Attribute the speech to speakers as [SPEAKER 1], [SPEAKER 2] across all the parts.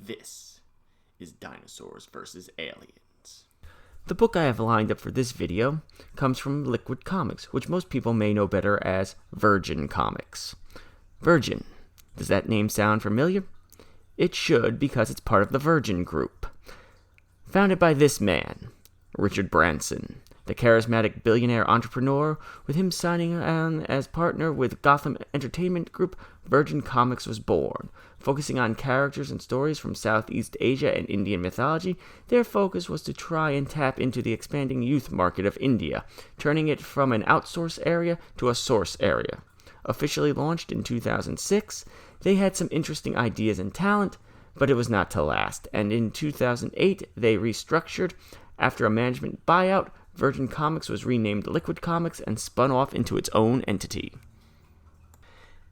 [SPEAKER 1] This is Dinosaurs vs. Aliens.
[SPEAKER 2] The book I have lined up for this video comes from Liquid Comics, which most people may know better as Virgin Comics. Virgin. Does that name sound familiar? It should, because it's part of the Virgin Group. Founded by this man, Richard Branson, the charismatic billionaire entrepreneur, with him signing on as partner with Gotham Entertainment Group, Virgin Comics was born. Focusing on characters and stories from Southeast Asia and Indian mythology, their focus was to try and tap into the expanding youth market of India, turning it from an outsource area to a source area. Officially launched in 2006, they had some interesting ideas and talent, but it was not to last, and in 2008 they restructured. After a management buyout, Virgin Comics was renamed Liquid Comics and spun off into its own entity.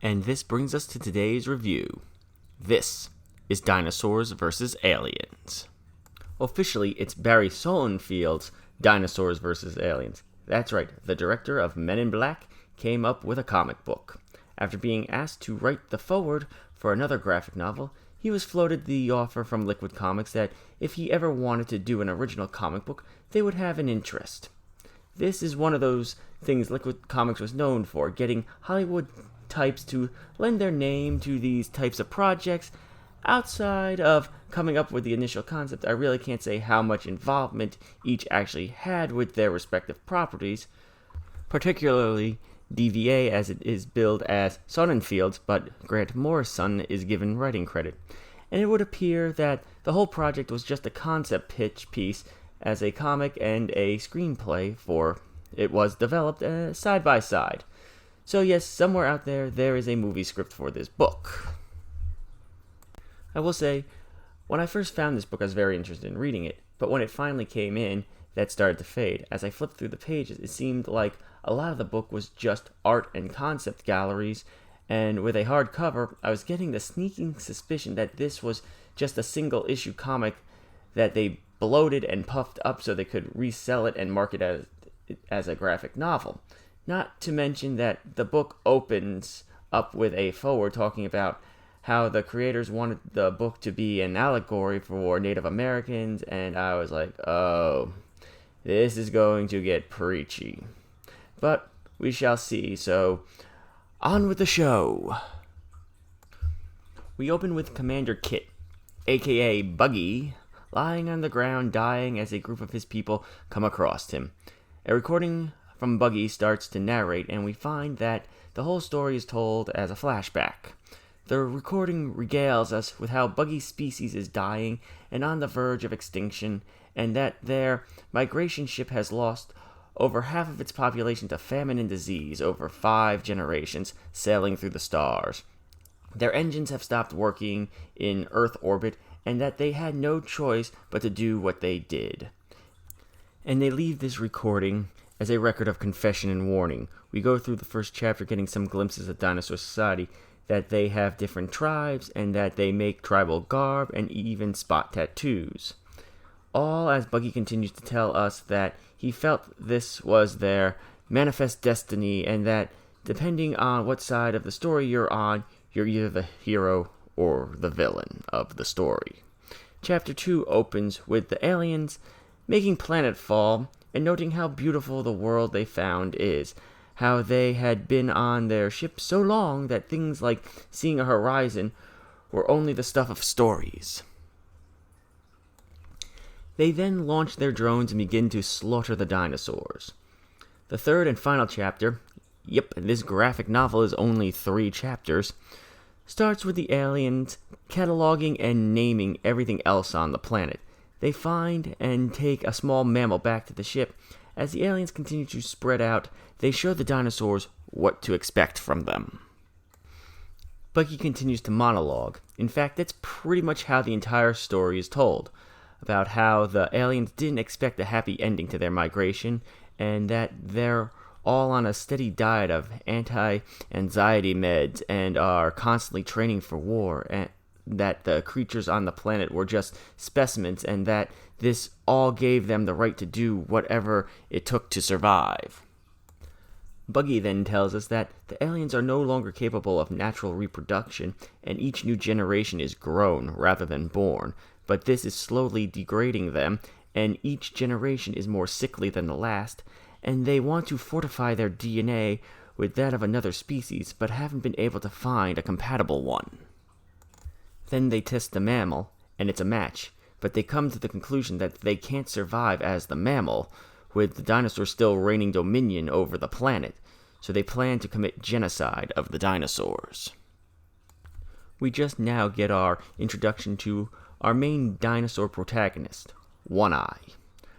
[SPEAKER 2] And this brings us to today's review. This is Dinosaurs vs. Aliens. Officially, it's Barry Sonnenfeld's Dinosaurs vs. Aliens. That's right, the director of Men in Black came up with a comic book. After being asked to write the foreword for another graphic novel, he was floated the offer from Liquid Comics that if he ever wanted to do an original comic book, they would have an interest. This is one of those things Liquid Comics was known for, getting Hollywood types to lend their name to these types of projects. Outside of coming up with the initial concept, I really can't say how much involvement each actually had with their respective properties, particularly DVA, as it is billed as Sonnenfeld's, but Grant Morrison is given writing credit. And it would appear that the whole project was just a concept pitch piece as a comic and a screenplay, for it was developed side by side. So yes, somewhere out there is a movie script for this book. I will say, when I first found this book, I was very interested in reading it, but when it finally came in, that started to fade. As I flipped through the pages, it seemed like a lot of the book was just art and concept galleries, and with a hardcover, I was getting the sneaking suspicion that this was just a single-issue comic that they bloated and puffed up so they could resell it and market it as a graphic novel. Not to mention that the book opens up with a foreword talking about how the creators wanted the book to be an allegory for Native Americans, and I was like, oh, this is going to get preachy. But we shall see, so on with the show. We open with Commander Kit, aka Buggy, lying on the ground dying as a group of his people come across him. A recording from Buggy starts to narrate, and we find that the whole story is told as a flashback. The recording regales us with how Buggy's species is dying and on the verge of extinction, and that their migration ship has lost over half of its population to famine and disease over 5 generations sailing through the stars. Their engines have stopped working in Earth orbit, and that they had no choice but to do what they did. And they leave this recording as a record of confession and warning. We go through the first chapter getting some glimpses of dinosaur society, that they have different tribes, and that they make tribal garb and even spot tattoos. All as Buggy continues to tell us that he felt this was their manifest destiny, and that depending on what side of the story you're on, you're either the hero or the villain of the story. Chapter 2 opens with the aliens making planetfall and noting how beautiful the world they found is, how they had been on their ship so long that things like seeing a horizon were only the stuff of stories. They then launch their drones and begin to slaughter the dinosaurs. The third and final chapter, this graphic novel is only 3 chapters, starts with the aliens cataloging and naming everything else on the planet. They find and take a small mammal back to the ship. As the aliens continue to spread out, they show the dinosaurs what to expect from them. Buggy continues to monologue. In fact, that's pretty much how the entire story is told, about how the aliens didn't expect a happy ending to their migration, and that they're all on a steady diet of anti-anxiety meds and are constantly training for war, and that the creatures on the planet were just specimens, and that this all gave them the right to do whatever it took to survive. Buggy then tells us that the aliens are no longer capable of natural reproduction, and each new generation is grown rather than born, but this is slowly degrading them, and each generation is more sickly than the last, and they want to fortify their DNA with that of another species, but haven't been able to find a compatible one. Then they test the mammal, and it's a match, but they come to the conclusion that they can't survive as the mammal, with the dinosaurs still reigning dominion over the planet, so they plan to commit genocide of the dinosaurs. We just now get our introduction to our main dinosaur protagonist, One Eye.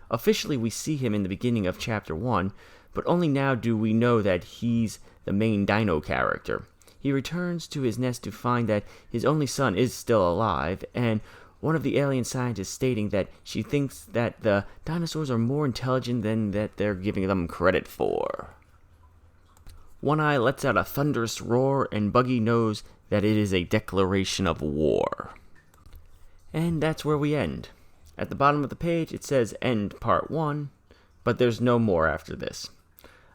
[SPEAKER 2] Officially, we see him in the beginning of Chapter 1, but only now do we know that he's the main dino character. He returns to his nest to find that his only son is still alive, and one of the alien scientists stating that she thinks that the dinosaurs are more intelligent than that they're giving them credit for. One Eye lets out a thunderous roar, and Buggy knows that it is a declaration of war. And that's where we end. At the bottom of the page it says End Part 1, but there's no more after this.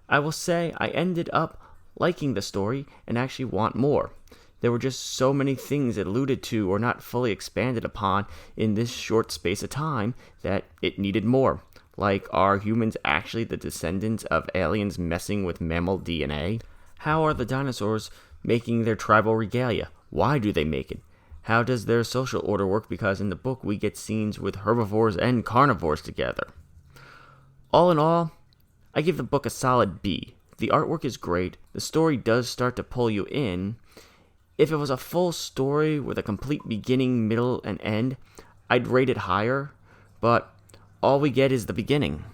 [SPEAKER 2] I will say I ended up liking the story and actually want more. There were just so many things alluded to or not fully expanded upon in this short space of time that it needed more. Like, are humans actually the descendants of aliens messing with mammal DNA? How are the dinosaurs making their tribal regalia? Why do they make it? How does their social order work? Because in the book we get scenes with herbivores and carnivores together. All in all, I give the book a solid B. The artwork is great. The story does start to pull you in. If it was a full story with a complete beginning, middle, and end, I'd rate it higher, but all we get is the beginning.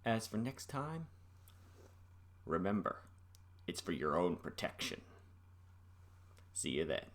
[SPEAKER 1] As for next time, remember, it's for your own protection. See you then.